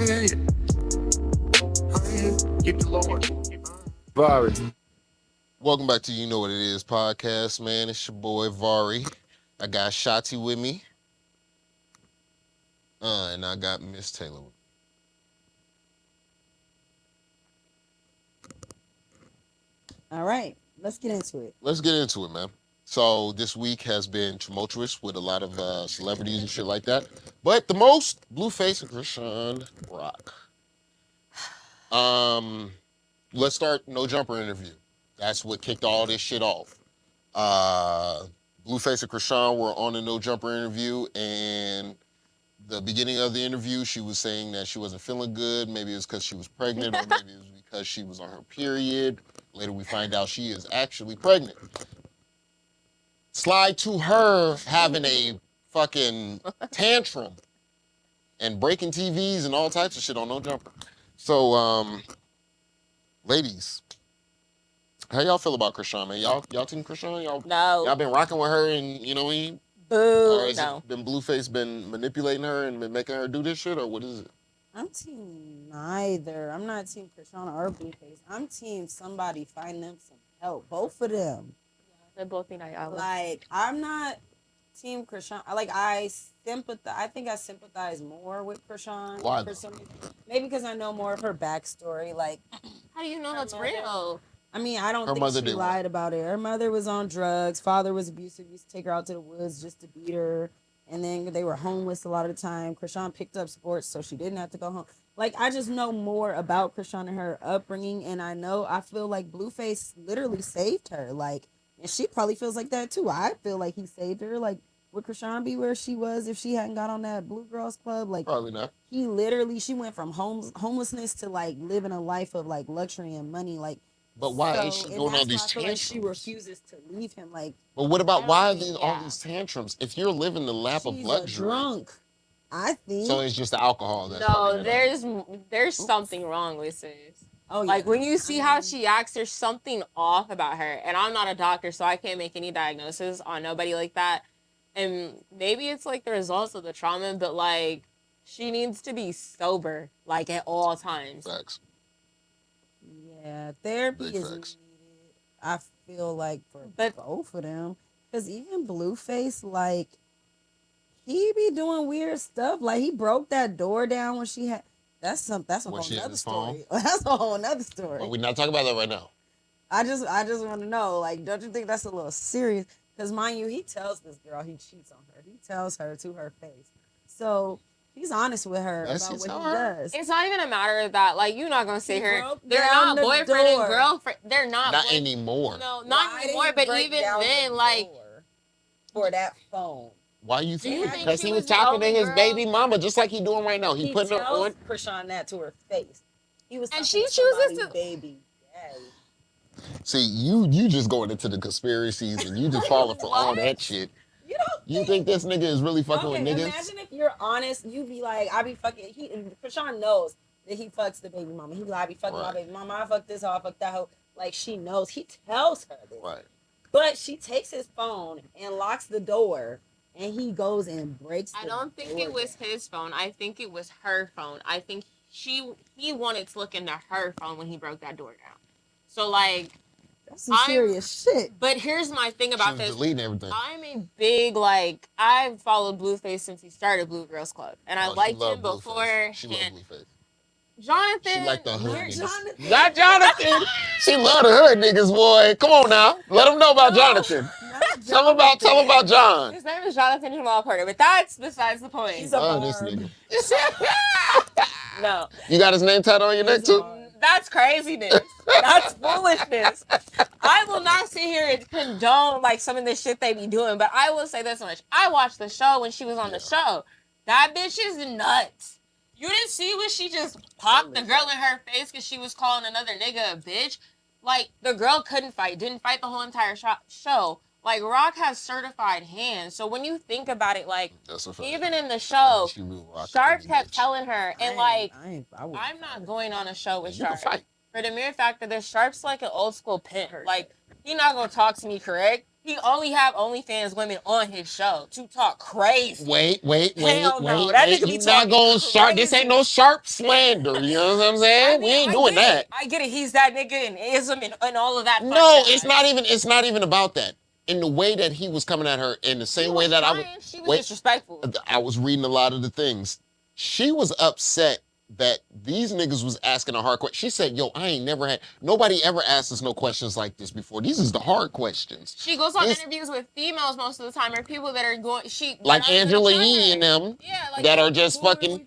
Javari. Welcome back to You Know What It Is podcast, man. It's your boy Vari. I got Shotty with me. And I got Miss Taylor with me. All right, let's get into it. Let's get into it, man. So this week has been tumultuous with a lot of celebrities and shit like that. But the most, Blueface and ChriseanRock. Let's start No Jumper interview. That's what kicked all this shit off. Blueface and Chrisean were on the No Jumper interview, and the beginning of the interview, she was saying that she wasn't feeling good. Maybe it was because she was pregnant, or maybe it was because she was on her period. Later, we find out she is actually pregnant. Slide to her having a fucking tantrum and breaking TVs and all types of shit on No Jumper. So, ladies, how y'all feel about Chrisean, man? Y'all team Chrisean? Y'all been rocking with her and, you know what I mean? Boo. Or has it been Blueface been manipulating her and been making her do this shit, or what is it? I'm team neither. I'm not team Chrisean or Blueface. I'm team somebody find them some help. Both of them. They both need I Like, I'm not team Chrisean. I think I sympathize more with Chrisean. Why? For some reason. Maybe because I know more of her backstory. Like, how do you know that's real? I mean, I don't Her think mother she did lied about it. Her mother was on drugs. Father was abusive. Used to take her out to the woods just to beat her. And then they were homeless a lot of the time. Chrisean picked up sports so she didn't have to go home. Like, I just know more about Chrisean and her upbringing. And I feel like Blueface literally saved her. Like, and she probably feels like that too. I feel like he saved her. Like, would Chrisean be where she was if she hadn't got on that Blue Girls Club? Like, Probably not. she went from homelessness to like living a life of like luxury and money. Like, But why is she doing all these tantrums? She refuses to leave him. Like, but what about why are all these tantrums? If you're living the lap of luxury, she's drunk. I think. So it's just the alcohol. That's no, there's something wrong with sis. Oh, yeah. Like, when you see how she acts, there's something off about her. And I'm not a doctor, so I can't make any diagnosis on nobody like that. And maybe it's like the results of the trauma, but like, she needs to be sober, like, at all times. Facts. Yeah, therapy Big is facts. needed. I feel like for both of them, because even Blueface, like, he be doing weird stuff. Like, he broke that door down when she had. That's a whole nother story. That's a whole nother story. Well, we're not talking about that right now. I just want to know, like, don't you think that's a little serious? Because mind you, he tells this girl he cheats on her. He tells her to her face. So he's honest with her about what he does. It's not even a matter of that. Like, you're not gonna say her. They're not boyfriend and girlfriend. They're not. Not anymore. No, not anymore. But even then, like, for that phone. Why you think? Because he was talking to his baby mama, just like he doing right now. He putting her on. Chrisean that to her face. He was, and she chooses to. Baby daddy. See, you just going into the conspiracies and you just falling for all that shit. You think this nigga is really fucking with niggas? Imagine if you're honest, you be like, I be fucking. Chrisean knows that he fucks the baby mama. He be like, I be fucking my baby mama. I fuck this hoe. I fuck that hoe. Like, she knows. He tells her this. Right. But she takes his phone and locks the door. And he goes and breaks. I don't think it was his phone. I think it was her phone. I think he wanted to look into her phone when he broke that door down. So, like, that's some serious shit. But here's my thing about this. Deleting everything. I'm a big, like, I've followed Blueface since he started Blue Girls Club, and I liked him before. She loved Blueface. Jonathan. She liked the hood niggas. Not Jonathan. She loved the hood niggas, boy. Come on now. Let them know about Jonathan. Tell him about John. His name is Jonathan Jamal Porter, but that's besides the point. He's a this nigga. No. You got his name tattooed on your neck too? That's craziness. That's foolishness. I will not sit here and condone like some of the shit they be doing, but I will say this much. I watched the show when she was on the show. That bitch is nuts. You didn't see when she just popped the girl in her face because she was calling another nigga a bitch? Like, the girl didn't fight the whole entire show. Like, Rock has certified hands. So when you think about it, like, even in the show, Sharp kept telling her, and like, I'm not going on a show with Sharp. For the mere fact that Sharp's like an old school pimp. Like, he not gonna talk to me correct. He only have OnlyFans women on his show to talk crazy. Wait. Hell no. That nigga be You not talking going sharp. This ain't crazy. no sharp slander. You know what I'm saying? We ain't doing that. I get it. He's that nigga and ism and all of that. No, it's not even. It's not even about that. In the way that he was coming at her, in the same way that She was disrespectful. I was reading a lot of the things. She was upset that these niggas was asking a hard question. She said, "Yo, I ain't never had nobody ever asked us no questions like this before. These is the hard questions." She goes on interviews with females most of the time, or people that are going. Like Angela Yee and them, that are just fucking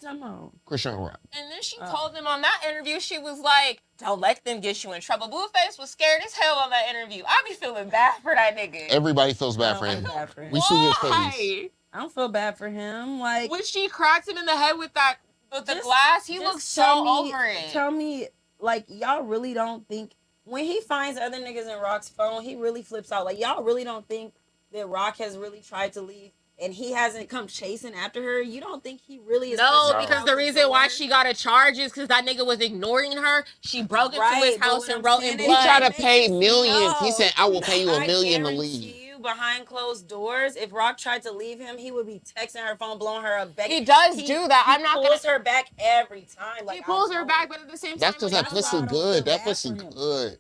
ChriseanRock. And then she told them on that interview, she was like, "Don't let them get you in trouble." Blueface was scared as hell on that interview. I be feeling bad for that nigga. Everybody feels bad for him. We see his face. I don't feel bad for him. Like when she cracked him in the head with the glass, he looks so over it. Tell me, like, y'all really don't think when he finds other niggas in Rock's phone, he really flips out. Like, y'all really don't think that Rock has really tried to leave and he hasn't come chasing after her? You don't think he really is? No, because the reason why she got a charge is because that nigga was ignoring her. She broke into his house and wrote in blood. He tried to pay millions. He said, "I will pay you $1 million to leave." Behind closed doors, if Rock tried to leave him, he would be texting her phone, blowing her up. He does do that. I'm not gonna. He pulls her back every time. Like, he pulls her back, but at the same time, that's because that pussy good. That pussy good.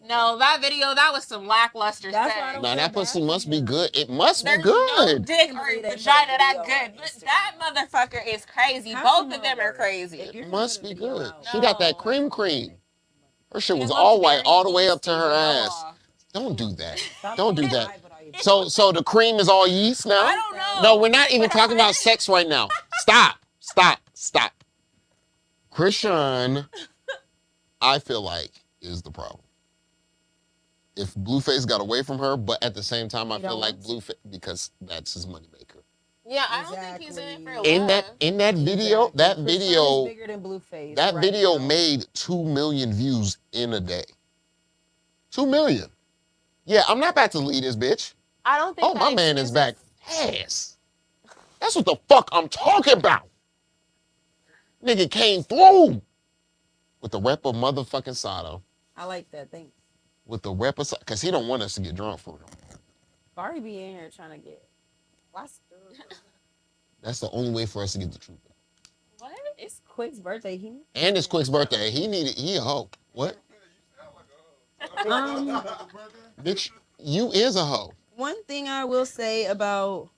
No, that video, that was some lackluster sex. Nah, that pussy must be good. It must be good. No dick or vagina that good. But that motherfucker is crazy. Both of them are crazy. It must be good. She got that cream. Her shit was all white all the way up to her ass. Don't do that. Don't do that. So the cream is all yeast now? I don't know. No, we're not even talking about sex right now. Stop. Chrisean, I feel like, is the problem. If Blueface got away from her, but at the same time, I feel like Blueface, because that's his moneymaker. Yeah, I don't think he's in it for love. In that video, that video, bigger than Blueface that video made 2 million views in a day. 2 million. Yeah, I'm not about to leave this bitch. I don't think. Oh, my man is back. Yes. That's what the fuck I'm talking about. Nigga came through with the rep of motherfucking Sato. I like that. Thanks. With the rep of Sato, because he don't want us to get drunk for real. Barry be in here trying to get. That's the only way for us to get the truth out. What? It's Quick's birthday. And it's Quick's birthday. He a hoe. What? Bitch, you is a hoe. One thing I will say about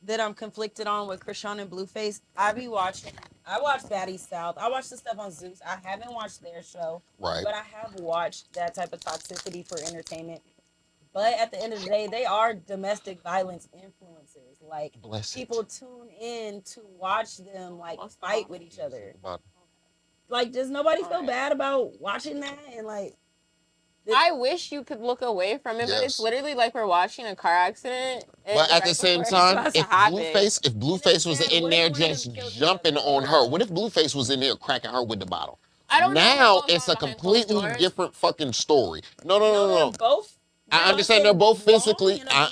that I'm conflicted on with Chrisean and Blueface, I watch Baddies South. I watch the stuff on Zeus. I haven't watched their show. Right. But I have watched that type of toxicity for entertainment. But at the end of the day, they are domestic violence influencers. Like, people tune in to watch them, like, fight with each other. Like, does nobody feel bad about watching that? And, like... I wish you could look away from it, but it's literally like we're watching a car accident. But at the same time, if Blueface was in there just jumping on her, what if Blueface was in there cracking her with the bottle? I don't know. Now it's a completely different fucking story. No. Both. I understand they're both physically. I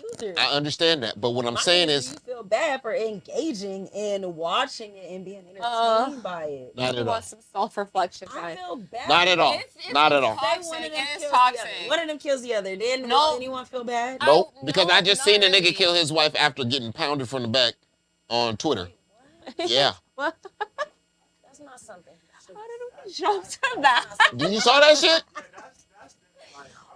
understand that, but what I'm saying is, you feel bad for engaging in watching it and being entertained by it. Not at all. Some self-reflection time. I feel bad. Not at all. Not at all. It's toxic. One of them kills the other. Didn't anyone feel bad? Nope. Because I just seen a nigga kill his wife after getting pounded from the back on Twitter. Yeah. What? That's not something. How did we jump to that? Did you saw that shit?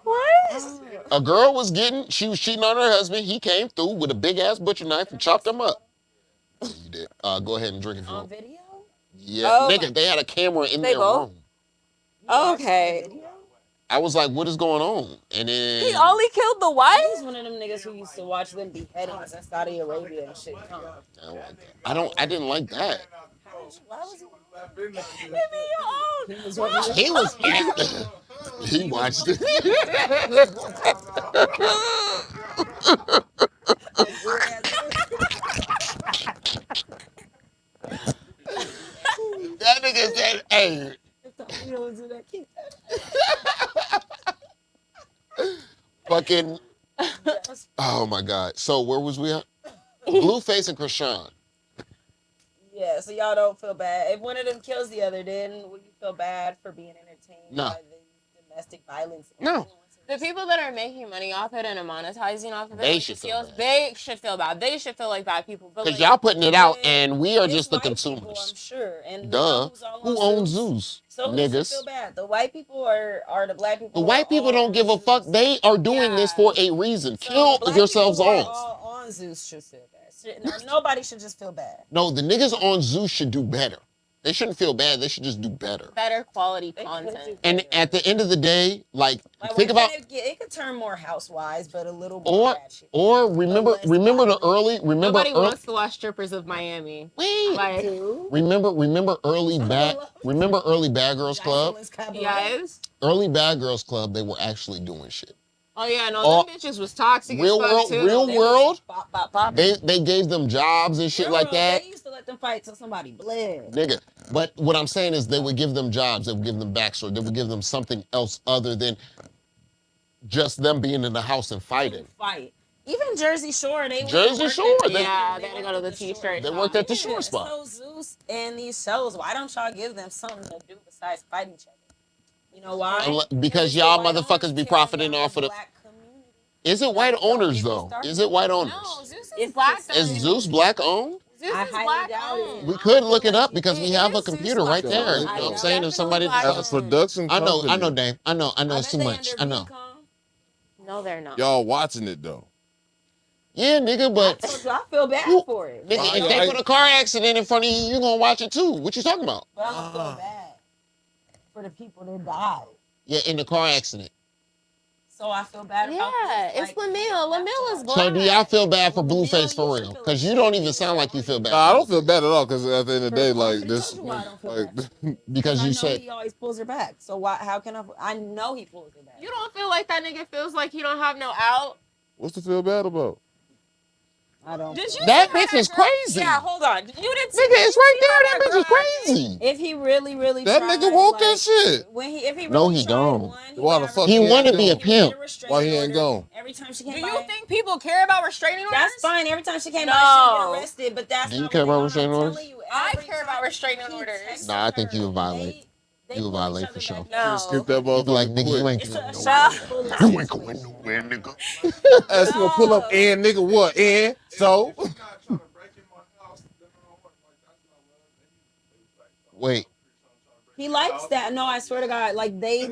What? A girl was cheating on her husband. He came through with a big ass butcher knife and chopped him up. Yeah, you did. Go ahead and drink it. On video? Yeah, nigga, they had a camera in their room. Okay. I was like, what is going on? And then he only killed the wife? He's one of them niggas who used to watch them beheadings in Saudi Arabia and shit. I didn't like that. Why was he? He was he watched it. That nigga said, hey. Fucking. Oh my God. So where was we at? Blueface and Chrisean. Yeah, so y'all don't feel bad. If one of them kills the other, then will you feel bad for being entertained by the domestic violence? No. The people that are making money off it and are monetizing off of it, They like should the feel CEOs, bad. they should feel bad. They should feel like bad people. But Because like, y'all putting it out Yeah, and we are it's just the white people, I'm consumers. sure. And you Duh. know who's all Who on owns Zeus? Zeus? So who should Niggas. feel bad? The white people or the black people? The who white are people all don't on give a Zeus? fuck. They are doing this for Yeah. a reason. So Kill the black yourselves people who are off. all on Zeus should feel bad. Nobody should just feel bad. No, the niggas on Zeus should do better. They shouldn't feel bad. They should just do better. better quality They could content. do And better. at the end of the day, like Like, think about it could turn more housewives, but a little more ratchet. or remember less remember the violent. early remember Nobody early, wants to watch strippers of Miami. wait Like, Dude. remember early bad girls club. Jocelyn's Cabaret. yes. Early Bad Girls Club, they were actually doing shit. Oh yeah, no, Oh, them bitches was toxic real as fuck world- too. real They world? was bop, bop, bop. They gave them jobs and shit like that. They used to let them fight till somebody bled. Nigga. But what I'm saying is they would give them jobs, they would give them backstory, they would give them something else other than just them being in the house and fighting. Fight. Even Jersey Shore, they Jersey worked Shore, at- they- Yeah, they had to go to the worked at t-shirt They shop. worked at the Yeah, short spot. So Zeus and these shows, why don't y'all give them something to do besides fight each other? You know why? Because the y'all white motherfuckers owners be tearing profiting down off of the. black community. Is it white Don't owners get me though? started. Is it white owners? No, Zeus is It's black. the Is same. Zeus black owned? Zeus I is highly black doubt it. owned. We could look it up because It we have a is Zeus computer right black there. owned. You know what I'm I saying? know. If somebody Black As a owned. production I company. know, Dave. I know I it's bet too they much. I under know. VCOM. No, they're not. Y'all watching it though. Yeah, nigga, but I told you, I feel bad You- for it. nigga, if they put a car accident in front of you, you gonna watch it too. What you talking about? But I feel bad for the people that died. Yeah, in the car accident. So I feel bad about Yeah, this. it's Lamille. Lamille is black. So do y'all feel bad for Well, Blueface for you should real? feel Because you ashamed don't even of sound like yourself. you feel bad. Nah, I don't feel bad at all because at the end of the day, I like already this, told you why I don't feel like bad. Because I you know said he always pulls her back. So why? How can I? I know he pulls her back. You don't feel like that nigga feels like he don't have no out? what's to feel bad about? I don't. Did you That see how bitch is girl- crazy. Yeah, hold on. You didn't see nigga, it's right you see how there. That bitch is girl- crazy. If he really That tried, nigga want like, that shit. When if he really No, he tried don't. one, Why the would fuck have He ain't wanna gone? be a he would get pimp. restraining Why he ain't order gone? Every time she Do came you by. think people care about restraining orders? That's fine. Every time she came No. by, she'd get arrested. But that's Do you not care what about they restraining want. I'm orders? telling you, I every care about time restraining he orders. texted Nah, I think you her, would violate. they You would pull each violate other for sure. back No. down. Skip that You be motherfucker. like, nigga, you ain't It's going a nowhere. shot. You ain't going nowhere, nigga. Ask him to pull up and nigga what? And so Wait, He likes that. No, I swear to God, like they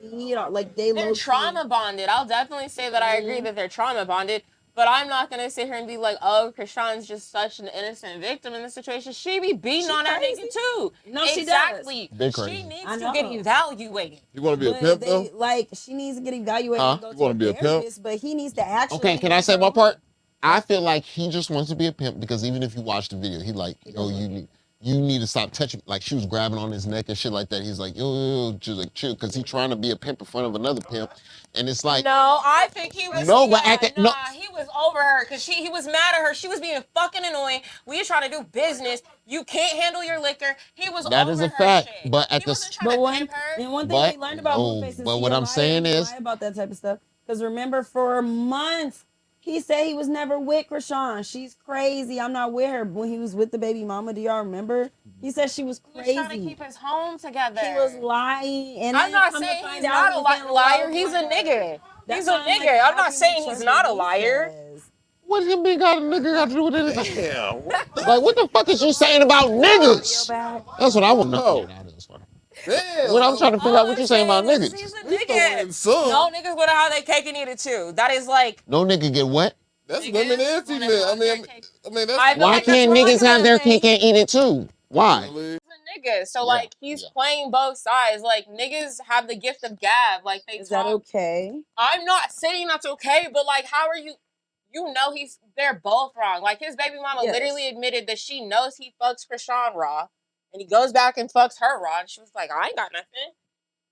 feed on, like they They're low-key- trauma bonded. I'll definitely say that I agree that they're trauma bonded. But I'm not gonna sit here and be like, "Oh, Krishan's just such an innocent victim in this situation." She be beating She on that crazy. nigga too. No, she does. Exactly. Big She crazy. needs I to get know. evaluated. you want to be a But pimp they, though? like she needs to get evaluated. Huh? And go You to wanna be a pimp? therapist, but he needs to actually. okay, can be I say my her. part? I feel like he just wants to be a pimp because even if you watch the video, he like, yo, you need to stop touching. Like she was grabbing on his neck and shit like that. He's like, yo, just like chill, because he's trying to be a pimp in front of another pimp, and it's like, No, I think he was. No, but at the- no. he was over her because he was mad at her. She was being fucking annoying. We were trying to do business. You can't handle your licker. He was. That over is a her fact, shit. but at he the wasn't s- trying But to one, pimp her. and one thing But- we learned about no, Blueface is but he what a I'm liar saying and he is- lie about that type of stuff. Because remember, for months he said he was never with Krishan. She's crazy. I'm not with her. When he was with the baby mama, do y'all remember? He said she was He was crazy. trying to keep his home together. He was lying, and I'm then not come to saying find he's out not a in liar. love He's with a her. nigga. That's He's a why I'm like, nigga. how I'm not can saying you he's trust not a what he liar. says? what him being got a nigga got to do with anything? Damn. Like, what the fuck is you saying about niggas? Back. That's what I want to No. know. Damn. When I'm trying to figure out what you saying about He's niggas. a We throwing nigga. in some. No niggas would have had their cake and eat it too. That is like. No nigga get what? That's Niggas women and wanna female. have I their mean, cake. that's. I feel Why like that's can't what niggas have their I'm saying. cake and eat it too? Why? Really? He's a nigga. So Yeah, like he's yeah. playing both sides. Like niggas have the gift of gab. Like they Is that talk. okay? I'm not saying that's okay, but like how are you? You know they're both wrong. Like his baby mama Yes. literally admitted that she knows he fucks ChriseanRock, and he goes back and fucks her raw, and she was like, I ain't got nothing.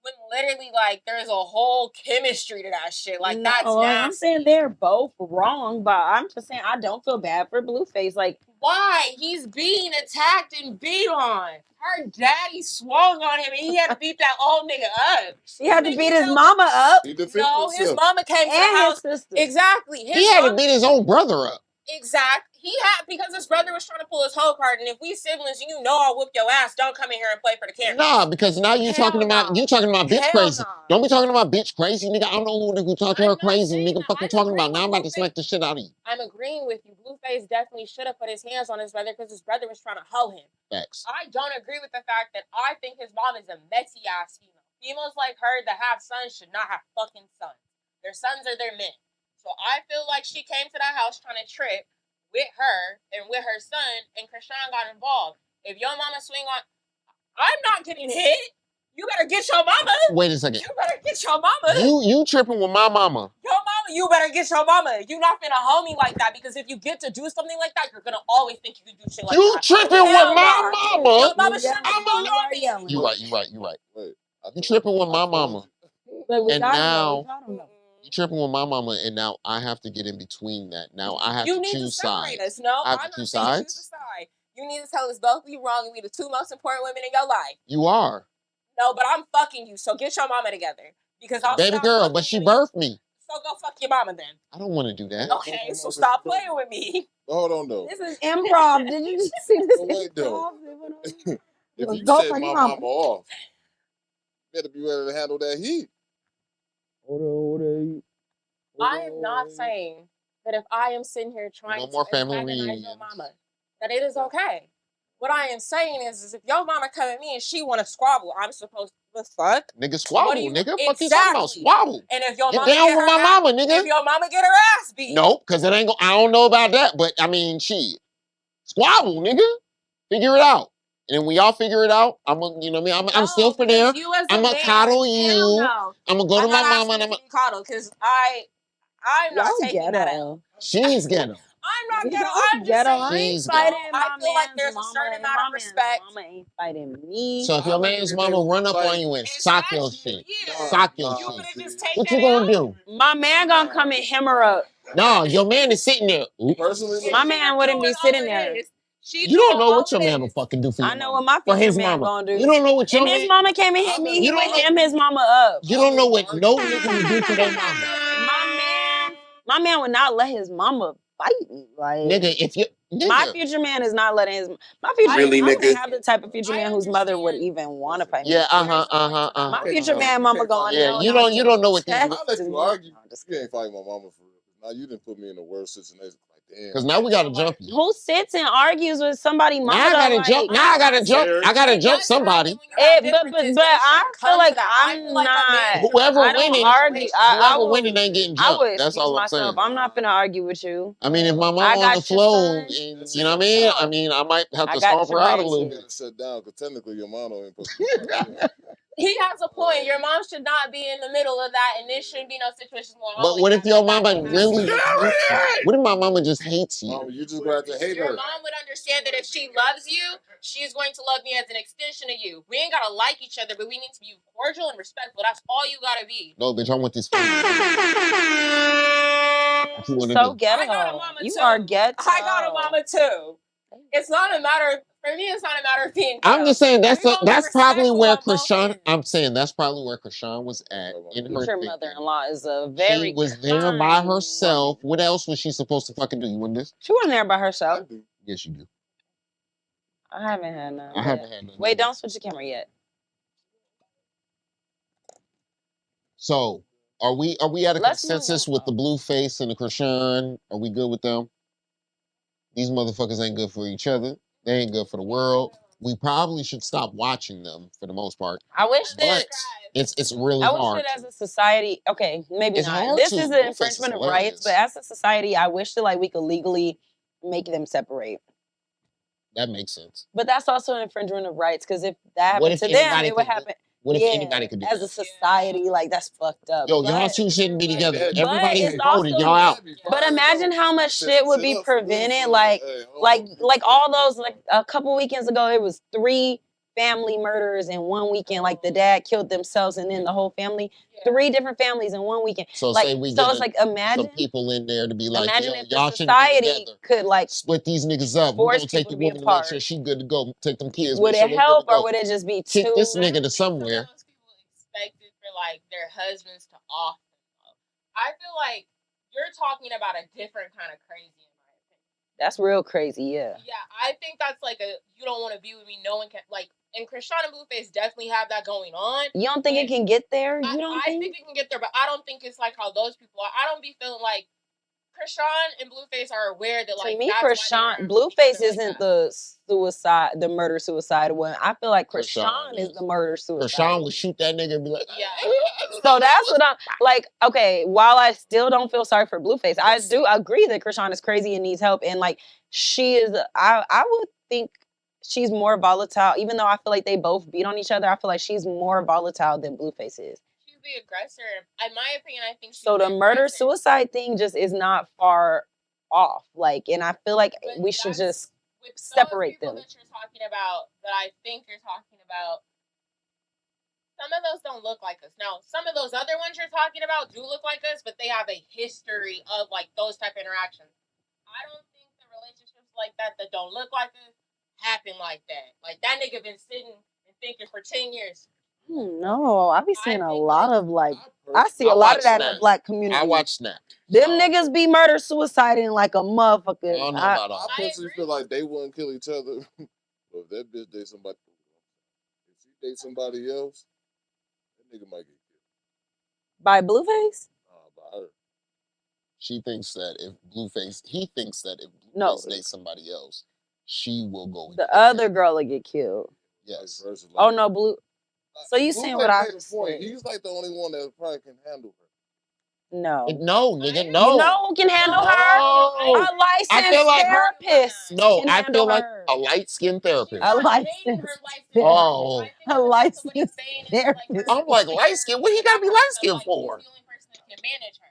When literally like there's a whole chemistry to that shit. Like that's No, I'm nasty. saying they're both wrong, but I'm just saying I don't feel bad for Blueface. Like, Why? He's being attacked and beat on. Her daddy swung on him and he had to beat that old nigga up. he had to Nigga beat his killed- mama up He defended No, his himself. mama came to the and his house. sister. Exactly. He had to beat his own brother up. He had, because his brother was trying to pull his whole card, and if we siblings, you know I'll whoop your ass. Don't come in here and play for the camera. Nah, because now you're talking about bitch Hell crazy. nah. Don't be talking about bitch crazy, nigga. I don't know who talk to her crazy, nigga. Fucking I'm talking about. agreeing Now I'm with about to smack the shit out of you. I'm agreeing with you. Blueface definitely should have put his hands on his brother because his brother was trying to hoe him. Facts. I don't agree with the fact that I think his mom is a messy ass female. Females like her that have sons should not have fucking sons. Their sons are their men. So I feel like she came to that house trying to trick with her and with her son, and Chrisean got involved. If your mama swing on, I'm not getting hit. You better get your mama. Wait a second. You better get your mama. You tripping with my mama. Your mama, you better get your mama. You not finna hold me like that, because if you get to do something like that, you're gonna always think you can do shit like You that. tripping with my mama. Your mama shouldn't be swung on me. You right. Wait, you tripping with my mama. And now you tripping with my mama, and now I have to get in between that. Now I have to choose sides. Us. No, I have I'm to choose not saying choose a sides. side. You need to tell us both we wrong and we the two most important women in your life. You are. No, but I'm fucking you, so get your mama together. Because I'll baby girl, but she birthed me. So go fuck your mama then. I don't want to do that. Okay, so stop playing with me. Hold on though. This is improv. Did you just see this? Wait though. Improv? If you Go set fuck my your mama mama. off, you better be ready to handle that heat. Hold on. I am not saying that if I am sitting here trying No more to family antagonize reunions. your mama, that it is okay. What I am saying is if your mama come at me and she want to squabble, I'm supposed to fuck. Nigga squabble, nigga. Exactly. Fuck you talking about? Squabble. And if your Get mama down get with her my ass, mama, nigga. if your mama get her ass beat. Nope, because it ain't go. I don't know about that, but I mean, shit. Squabble, nigga. Figure it out. And when y'all figure it out, I'm gonna, you know what I mean? I'm still for there. I'm gonna coddle you. No. I'm gonna go to my mama and I'm gonna coddle because I'm not taking that out. She's ghetto. I'm not ghetto. I'm just saying. I ain't She's fighting ghetto. my I feel like man's there's a mama, certain and amount my of man's respect. mama ain't fighting me. So if your man's mama run up on you and sock your shit, sock your shit, what you gonna do? My man gonna come and hem her up. No, your man is sitting there. Personally, My man wouldn't be sitting there. You don't know what your man will fucking do for your I know mama. what my For future his man mama. gonna do. You don't know what your And his mama came and hit me. He would hem his mama up. You don't know what no nigga would do for their mama. My man would not let his mama fight me. Like, nigga, if you my future man is not letting his my future Really, I nigga? wouldn't have the type of future man whose mother would even want to fight me. Yeah, My future man mama going Yeah, you don't know what these. I'll let you argue. You ain't fighting my mama for real. Now you didn't put me in the worst situation. Like, damn. Because now we gotta jump you. Who sits and argues with somebody mama? Now I gotta jump. Now I gotta jump. I gotta jump somebody. But I feel like I'm not. Whoever I don't winning, argue. whoever winning ain't getting I jumped. would That's excuse all I'm myself. saying. I'm not finna argue with you. I mean, if my mama I on got the your floor, son. and you know what I mean? I mean, I might have I to got stomp her your out a baby. little You bit. gotta shut down because technically your mom ain't supposed to. He has a point. Your mom should not be in the middle of that, and there shouldn't be no situations going on. But what if your mama really? What if my mama just hates you? Mama, you just got to hate her. Your mom would understand that if she loves you, she's going to love me as an extension of you. We ain't gotta like each other, but we need to be cordial and respectful. That's all you gotta be. No, bitch, I want this. What you wanna So do? ghetto. I got a mama You too. are ghetto. I got a mama too. It's not a matter. For me, it's not a matter of being. I'm just saying that's probably where Chrisean. I'm saying that's probably where Chrisean was at in her Future thinking. mother-in-law is a very. She was there by herself. What else was she supposed to fucking do? You want this? She wasn't there by herself. Yes, you do. I haven't had none. I haven't had none. Wait, don't switch the camera yet. So, are we at a consensus with the Blueface and the Chrisean? Are we good with them? These motherfuckers ain't good for each other. They ain't good for the world. We probably should stop watching them for the most part. I wish that it's really hard. I wish that as a society, okay, maybe It's not. hard This to. is an Blueface infringement is of rights, but as a society, I wish that like we could legally make them separate. That makes sense. But that's also an infringement of rights because if that happened to them, it would happen. What if anybody could do as that? a society, like that's fucked up. Yo, y'all two shouldn't be together. Everybody it's has voted, also- y'all out. But imagine how much shit would be prevented. Like all those, like a couple weekends ago, it was 3 family murders in one weekend. Like the dad killed themselves and then the whole family. 3 different families in one weekend. So like, say we so get it's like imagine some people in there to be like, imagine yo, if y'all the shouldn't be society together. could like Split these niggas up. We're force gonna take the people to be woman to make apart. sure she good to go. Take them kids. Would make sure it they help good to or go. would it just be Kick too? this nigga to somewhere. Most people expected for like their husbands to off them. I feel like you're talking about a different kind of crazy in my opinion. That's real crazy, yeah. Yeah, I think that's like a you don't want to be with me. No one can like. And Krishan and Blueface definitely have that going on. You don't think it can get there? You don't I think it can get there, but I don't think it's like how those people are. I don't be feeling like Krishan and Blueface are aware that like to me, that's Krishan, Blueface isn't the murder suicide one. I feel like Krishan is the murder suicide. Krishan would shoot that nigga and be like, yeah. So that's what I'm like. Okay, while I still don't feel sorry for Blueface, I do agree that Krishan is crazy and needs help, and like she is. I would think she's more volatile, even though I feel like they both beat on each other. I feel like she's more volatile than Blueface is. She's the aggressor. In my opinion, I think she's so. The murder suicide thing just is not far off. Like, and I feel like we should just separate them. That you're talking about, that I think you're talking about. Some of those don't look like us. Now, some of those other ones you're talking about do look like us, but they have a history of like those type of interactions. I don't think the relationships like that don't look like us happen like that. Like that nigga been sitting and thinking for 10 years. No, I be seeing a lot of like. I see a lot of that in the black community. I watch Snap. Them niggas be murder suiciding like a motherfucker. I don't know about all. I personally feel like they wouldn't kill each other. But if that bitch dates somebody, if she dates somebody else, that nigga might get killed. By Blueface? By her. He thinks that if Blueface dates somebody else, she will go. The other girl will get killed. Yes. Oh no, Blue. So you saying what I just said? He's like the only one that probably can handle her. No, nigga, no. You know who can handle her? A licensed therapist. No, I feel like a light-skinned therapist. A licensed therapist. I'm like, light-skinned? What he gotta be light-skinned for? He's the only person that can manage her.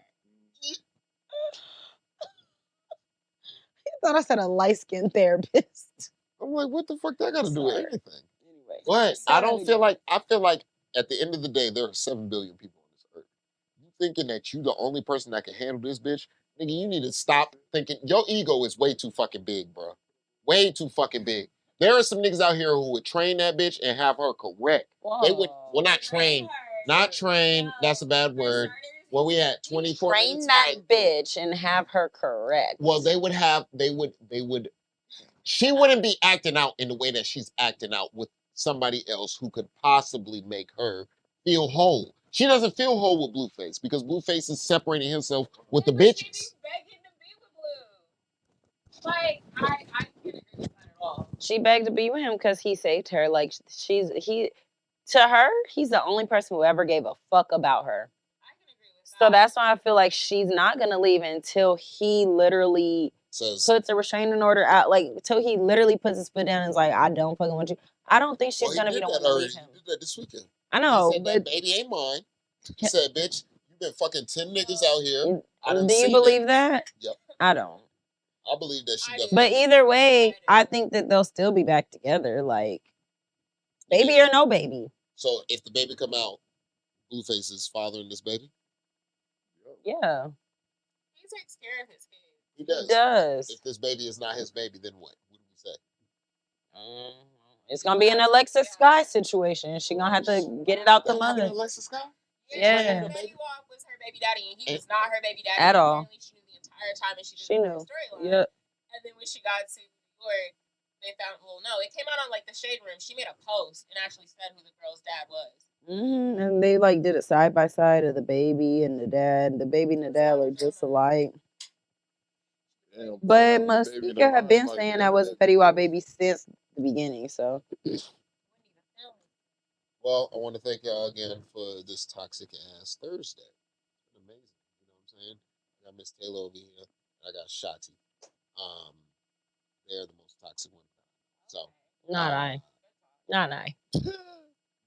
I thought I said a light-skinned therapist. I'm like, what the fuck that got to do with anything? Anyway, but I feel like at the end of the day, there are 7 billion people on this earth. You thinking that you the only person that can handle this bitch? Nigga, you need to stop thinking. Your ego is way too fucking big, bro. Way too fucking big. There are some niggas out here who would train that bitch and have her correct. Whoa. They would, well, not train. Not train, that's a bad word. Well, we had 24 train minutes. That bitch and have her correct. Well, they would, she wouldn't be acting out in the way that she's acting out with somebody else who could possibly make her feel whole. She doesn't feel whole with Blueface because Blueface is separating himself with the bitches. She's begging to be with Blue. Like, I can't agree with that at all. She begged to be with him because he saved her. Like, to her, he's the only person who ever gave a fuck about her. I can agree with that. So that's why I feel like she's not going to leave until he literally puts a restraining order out. Like, until he literally puts his foot down and is like, I don't fucking want you. I don't think she's going to be the one to leave him. He did that this weekend. I know. He said, that baby ain't mine. He said, bitch, you've been fucking 10 niggas out here. Do you believe that? Yep. I don't. I believe that she does. But either way, I think that they'll still be back together. Like, baby or no baby. So if the baby come out, Blueface is fathering this baby? Yeah. He takes care of his kids. He does. He does. If this baby is not his baby, then what? What do we say? It's gonna be an Alexa Sky situation. She's gonna have to get it out the mother. Alexa Sky? Yeah. Betty Walk was her baby daddy, and he was not her baby daddy at all. She knew the entire time, and she knew. The storyline. Yeah. And then when she got to New York, they found. Well, no, it came out on like the Shade Room. She made a post and actually said who the girl's dad was. And they like did it side by side of the baby and the dad. The baby and the dad look just alike. Damn, but Masika had been saying that wasn't Betty White baby since the beginning. So. Well, I want to thank y'all again for this toxic ass Thursday. It's been amazing. You know what I'm saying? I got Miss Taylor over here. I got Shotty. They're the most toxic one. So. Not I.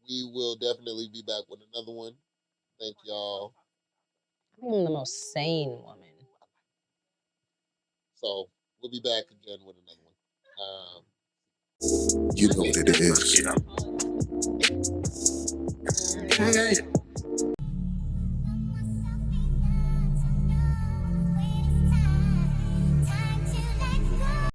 We will definitely be back with another one. Thank y'all. I think I'm the most sane woman. So we'll be back again with another one. You know what it is.